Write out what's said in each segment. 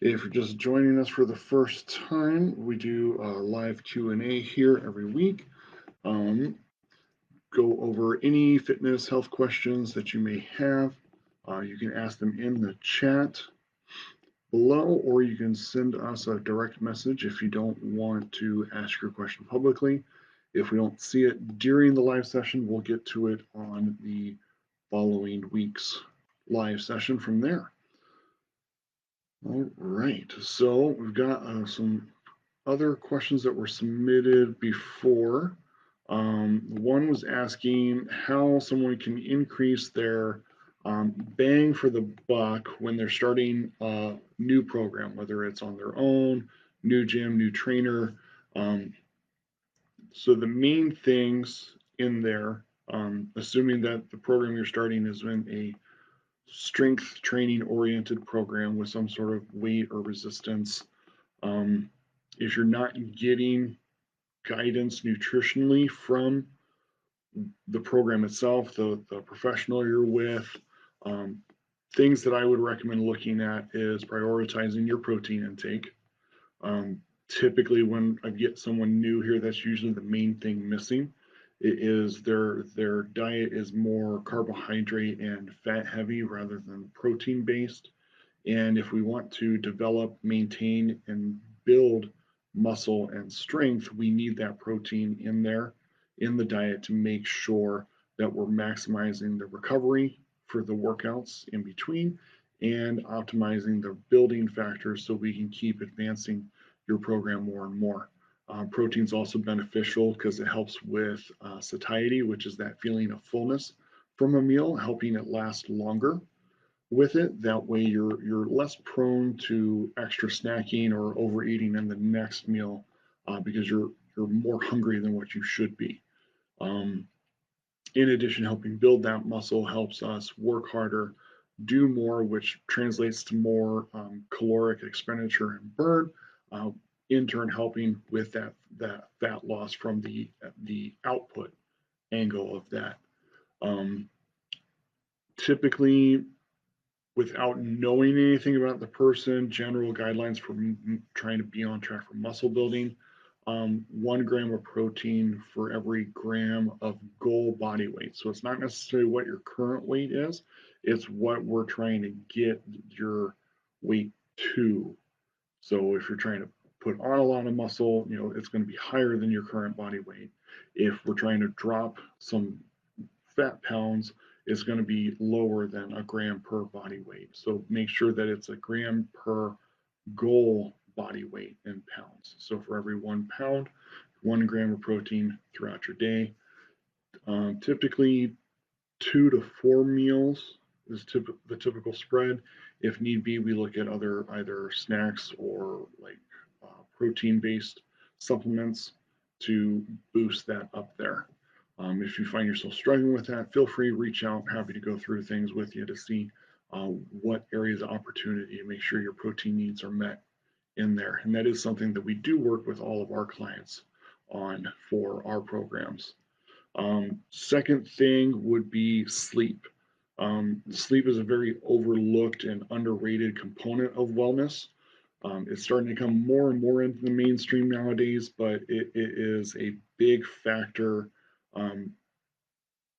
If you're just joining us for the first time, we do a live Q&A here every week. Um, go over any fitness health questions that you may have. You can ask them in the chat below, or you can send us a direct message if you don't want to ask your question publicly. If we don't see it during the live session, we'll get to it on the following week's live session from there. All right, so we've got some other questions that were submitted before. One was asking how someone can increase their bang for the buck when they're starting a new program, whether it's on their own, new gym, new trainer. So the main things in there, assuming that the program you're starting is in a strength training oriented program with some sort of weight or resistance, if you're not getting guidance nutritionally from the program itself, the professional you're with, um, things that I would recommend looking at is prioritizing your protein intake. Typically, when I get someone new here, that's usually the main thing missing. It is their diet is more carbohydrate and fat heavy rather than protein based. And if we want to develop, maintain, and build muscle and strength, we need that protein in there in the diet to make sure that we're maximizing the recovery for the workouts in between and optimizing the building factors so we can keep advancing your program more and more. Protein is also beneficial because it helps with satiety, which is that feeling of fullness from a meal, helping it last longer with it. That way you're less prone to extra snacking or overeating in the next meal because you're more hungry than what you should be. Um, in addition, helping build that muscle helps us work harder, do more, which translates to more caloric expenditure and burn. Uh, in turn, helping with that fat loss from the output angle of that. Um, typically, without knowing anything about the person, general guidelines for trying to be on track for muscle building. 1 gram of protein for every gram of goal body weight. So it's not necessarily what your current weight is, it's what we're trying to get your weight to. So if you're trying to put on a lot of muscle, it's going to be higher than your current body weight. If we're trying to drop some fat pounds, is going to be lower than a gram per body weight. So make sure that it's a gram per goal body weight in pounds. So for every 1 pound, 1 gram of protein throughout your day. Typically, 2 to 4 meals is the typical spread. If need be, we look at other either snacks or like protein-based supplements to boost that up there. If you find yourself struggling with that, feel free to reach out. I'm happy to go through things with you to see what areas of opportunity to make sure your protein needs are met in there. And that is something that we do work with all of our clients on for our programs. Second thing would be sleep. Sleep is a very overlooked and underrated component of wellness. It's starting to come more and more into the mainstream nowadays, but it is a big factor, um,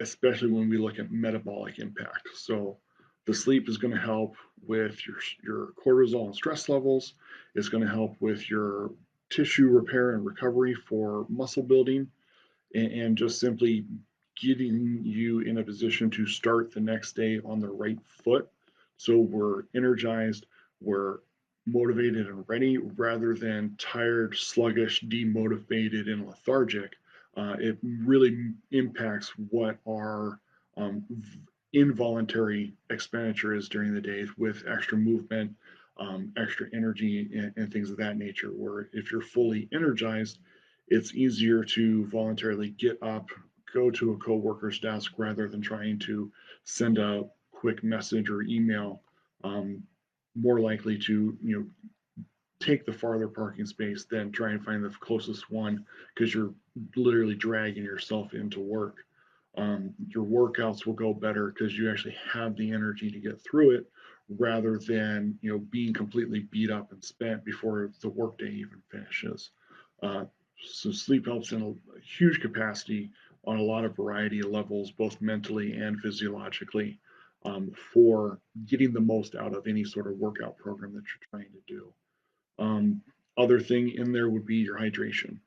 especially when we look at metabolic impact. So the sleep is going to help with your cortisol and stress levels. It's going to help with your tissue repair and recovery for muscle building, and just simply getting you in a position to start the next day on the right foot. So we're energized, we're motivated and ready rather than tired, sluggish, demotivated, and lethargic. It really impacts what our involuntary expenditure is during the day with extra movement, extra energy, and things of that nature. Where if you're fully energized, it's easier to voluntarily get up, go to a coworker's desk rather than trying to send a quick message or email. More likely to take the farther parking space than try and find the closest one because you're literally dragging yourself into work. Your workouts will go better because you actually have the energy to get through it, rather than being completely beat up and spent before the workday even finishes. Uh, so sleep helps in a huge capacity on a lot of variety of levels, both mentally and physiologically, for getting the most out of any sort of workout program that you're trying to do. Um, Other thing in there would be your hydration.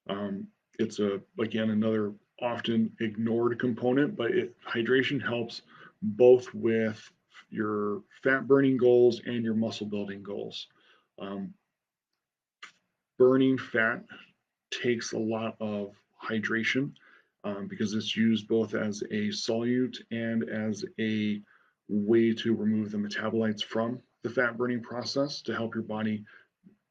Um, it's again another often ignored component, but hydration helps both with your fat burning goals and your muscle building goals. Um, Burning fat takes a lot of hydration, because it's used both as a solute and as a way to remove the metabolites from the fat burning process to help your body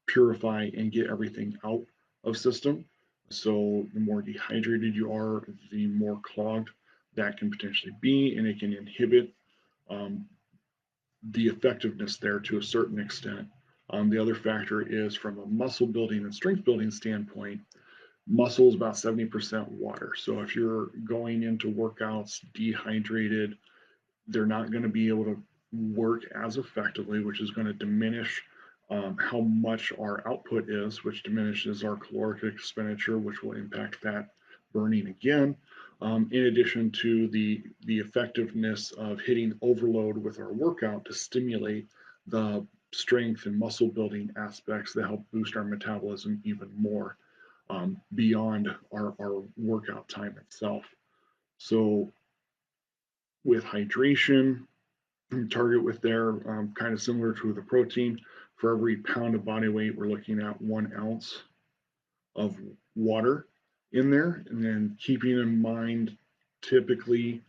purify and get everything out of system. So the more dehydrated you are, the more clogged that can potentially be, and it can inhibit um, the effectiveness there to a certain extent. The other factor is from a muscle building and strength building standpoint, muscle is about 70% water. So if you're going into workouts dehydrated, they're not going to be able to work as effectively, which is going to diminish how much our output is, which diminishes our caloric expenditure, which will impact fat burning again. In addition to the effectiveness of hitting overload with our workout to stimulate the strength and muscle building aspects that help boost our metabolism even more, beyond our workout time itself. So with hydration, target with there, kind of similar to the protein. For every pound of body weight, we're looking at 1 ounce of water in there. And then keeping in mind, typically,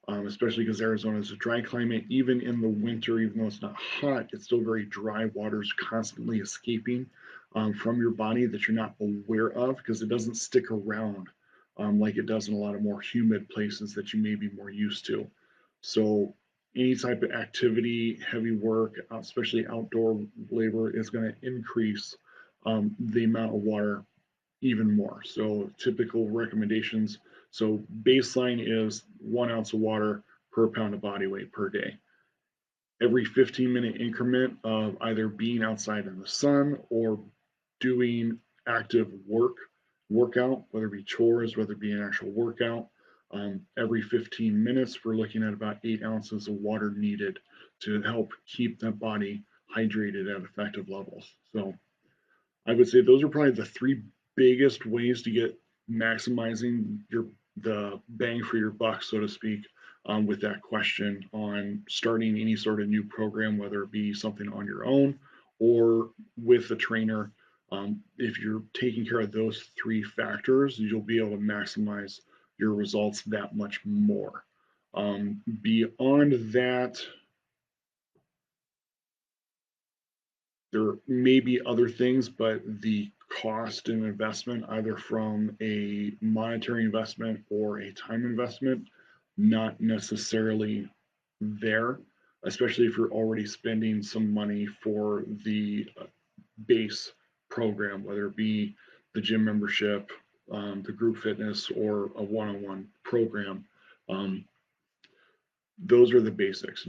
especially because Arizona is a dry climate, even in the winter, even though it's not hot, it's still very dry. Water's constantly escaping from your body that you're not aware of because it doesn't stick around like it does in a lot of more humid places that you may be more used to. So any type of activity, heavy work, especially outdoor labor, is going to increase the amount of water even more. So typical recommendations. So baseline is 1 ounce of water per pound of body weight per day. Every 15-minute increment of either being outside in the sun or doing active workout, whether it be chores, whether it be an actual workout. Every 15 minutes, we're looking at about 8 ounces of water needed to help keep that body hydrated at effective levels. So I would say those are probably the three biggest ways to get maximizing the bang for your buck, so to speak, with that question on starting any sort of new program, whether it be something on your own or with a trainer. If you're taking care of those three factors, you'll be able to maximize your results that much more. Beyond that, there may be other things, but the cost and investment, either from a monetary investment or a time investment, not necessarily there, especially if you're already spending some money for the base program, whether it be the gym membership, the group fitness, or a one-on-one program. Um, those are the basics.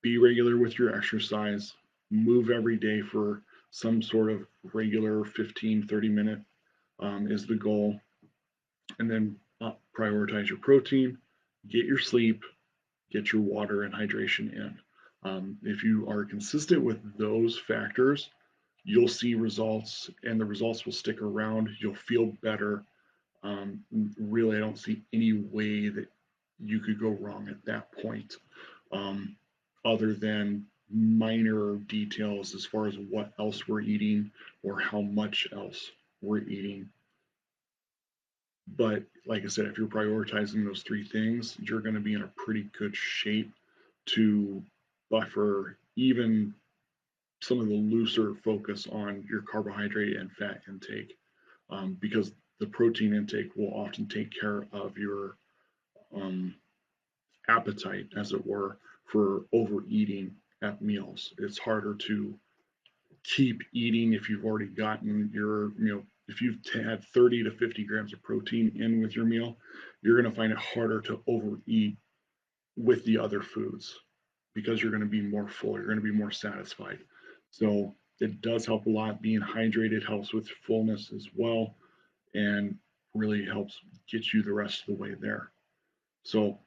Be regular with your exercise, move every day for some sort of regular 15-30 minute is the goal, and then prioritize your protein, get your sleep, get your water and hydration in. If you are consistent with those factors, you'll see results, and the results will stick around. You'll feel better. Really, I don't see any way that you could go wrong at that point, um, other than minor details as far as what else we're eating or how much else we're eating. But like I said, if you're prioritizing those three things, you're going to be in a pretty good shape to buffer even some of the looser focus on your carbohydrate and fat intake, because the protein intake will often take care of your um, appetite, as it were, for overeating at meals. It's harder to keep eating if you've already gotten if you've had 30 to 50 grams of protein in with your meal, you're going to find it harder to overeat with the other foods because you're going to be more full, you're going to be more satisfied. So it does help a lot. Being hydrated helps with fullness as well, and really helps get you the rest of the way there. So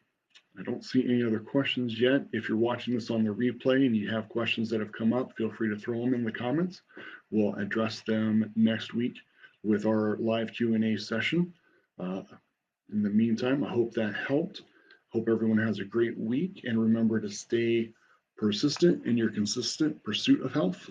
I don't see any other questions yet. If you're watching this on the replay and you have questions that have come up, feel free to throw them in the comments. We'll address them next week with our live Q&A session. In the meantime, I hope that helped. Hope everyone has a great week, and remember to stay persistent in your consistent pursuit of health.